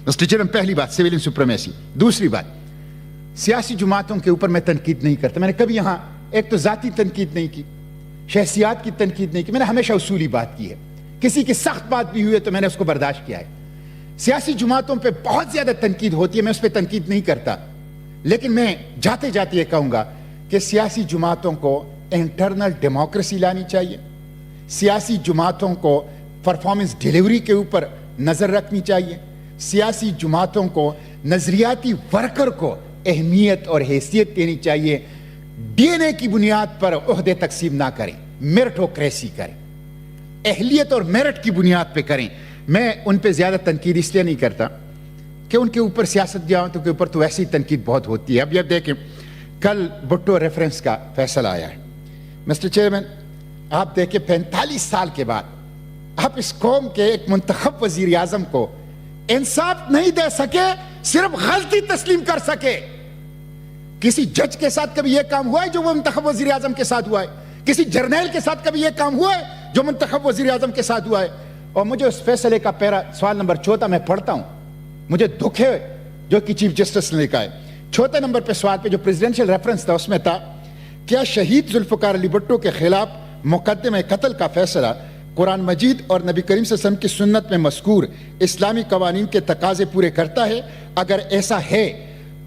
Mister chairman, पहली बात civilian supremacy. दूसरी बात, सियासी जमातों के ऊपर मैं तनकीद नहीं करता। मैंने कभी यहां एक तो जाती तनकीद नहीं की, शहसियात की तनकीद नहीं की। मैंने हमेशा उसूली बात की है। किसी की सख्त बात भी हुई है तो मैंने उसको बर्दाश्त किया है। सियासी जमातों पे बहुत ज्यादा तनकीद होती है, मैं उस पर तनकीद नहीं करता। लेकिन मैं जाते जाते ये कहूंगा कि सियासी जमातों को इंटरनल डेमोक्रेसी लानी चाहिए। सियासी जमातों को परफॉर्मेंस डिलीवरी के ऊपर नजर रखनी चाहिए। सियासी जमातों को नजरियाती वर्कर को अहमियत और हैसियत देनी चाहिए। डीएनए की बुनियाद पर ओहदे तकसीम ना करें, मेरिटोक्रेसी करें, अहलियत और मेरिट की बुनियाद पे करें। मैं उन पे ज्यादा तनकीद इसलिए नहीं करता कि उनके ऊपर सियासत जमातों के ऊपर तो वैसे ही तनकीद बहुत होती है। अब ये देखें, कल भुट्टो रेफरेंस का फैसला आया है। मिस्टर चेयरमैन, आप देखें 45 साल के बाद आप इस कौम के एक मुंतखब वजीर आजम को इंसाफ नहीं दे सके, सिर्फ गलती तस्लीम कर सके। किसी जज के साथ कभी यह काम हुआ है जो मुंतखब वजीर आजम के साथ हुआ है? किसी जर्नैल के साथ कभी यह काम हुआ है जो मुंतखब वजीर आजम के साथ हुआ है? और मुझे उस फैसले का पैरा सवाल नंबर 14 में पढ़ता हूं, मुझे दुख है जो कि चीफ जस्टिस ने लिखा है। 4 नंबर पे सवाल पे जो प्रेसिडेंशियल रेफरेंस था उसमें था, क्या शहीद जुल्फकार अली भुट्टो के खिलाफ मुकदमे कत्ल का फैसला कुरान मजीद और नबी करीम सल्लल्लाहु अलैहि वसल्लम की सुन्नत में मज़कूर इस्लामी कवानीन के तकाजे पूरे करता है? अगर ऐसा है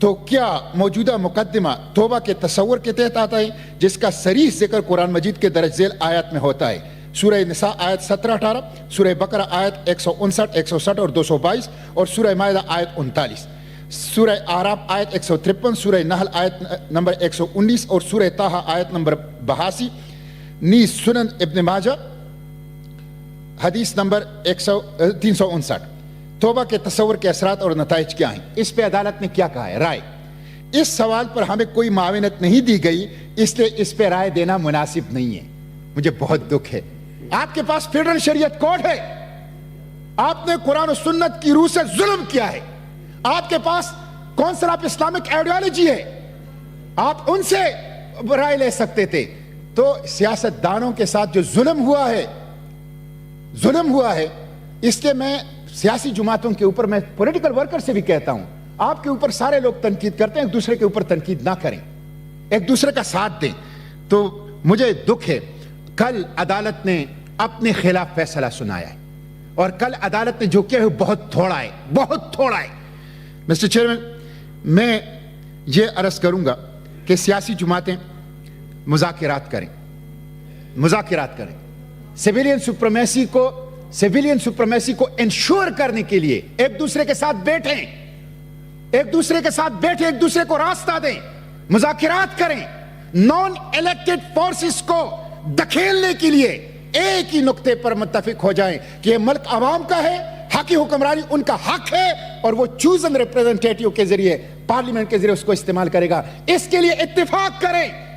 तो क्या मौजूदा मुकदमा तौबा के तसव्वुर के तहत आता है, जिसका सरीह जिक्र कुरान मजीद के दरज झेल आयत में होता है? सूरह निसा आयत 17-18, सूरह बकरा आयत 159, 160 और 222, और सूरह माइदा आयत 39, सूरह आराफ आयत 153, सूरह नहल आयत नंबर 119 और सूरह ताहा आयत नंबर 82, नी सुनन इब्न माजा हदीस नंबर 359। तौबा के तसव्वुर के असरात और नताइज क्या हैं? इस पे अदालत ने क्या कहा है? राय। इस सवाल पर हमें कोई माविनत नहीं दी गई, इसलिए इस पे राय देना मुनासिब नहीं है। मुझे बहुत दुख है। आपके पास फेडरल शरीयत कोड है, आपने कुरान और सुन्नत की रूह से जुल्म किया है। आपके पास काउंसिल ऑफ इस्लामिक आइडियोलॉजी है, आप उनसे राय ले सकते थे। तो सियासतदानों के साथ जो जुल्म हुआ है, इसलिए मैं सियासी जमातों के ऊपर, मैं पॉलिटिकल वर्कर से भी कहता हूं, आपके ऊपर सारे लोग तनकीद करते हैं, एक दूसरे के ऊपर तनकीद ना करें, एक दूसरे का साथ दें। तो मुझे दुख है, कल अदालत ने अपने खिलाफ फैसला सुनाया है, और कल अदालत ने जो किया है बहुत थोड़ा है, बहुत थोड़ा है। मिस्टर चेयरमैन, मैं ये अर्ज करूंगा कि सियासी जमातें मुज़ाकिरात करें, सिविलियन सुप्रीमेसी को इंश्योर करने के लिए एक दूसरे के साथ बैठें, एक दूसरे को रास्ता दें, मुज़ाकिरात करें। नॉन इलेक्टेड फोर्सेस को धकेलने के लिए एक ही नुक्ते पर मुत्तफिक हो जाएं कि यह मुल्क आवाम का है, हकी हुक्मरानी उनका हक है, और वो चूजन रिप्रेजेंटेटिव के जरिए, पार्लियामेंट के जरिए उसको इस्तेमाल करेगा। इसके लिए इत्तेफाक करें।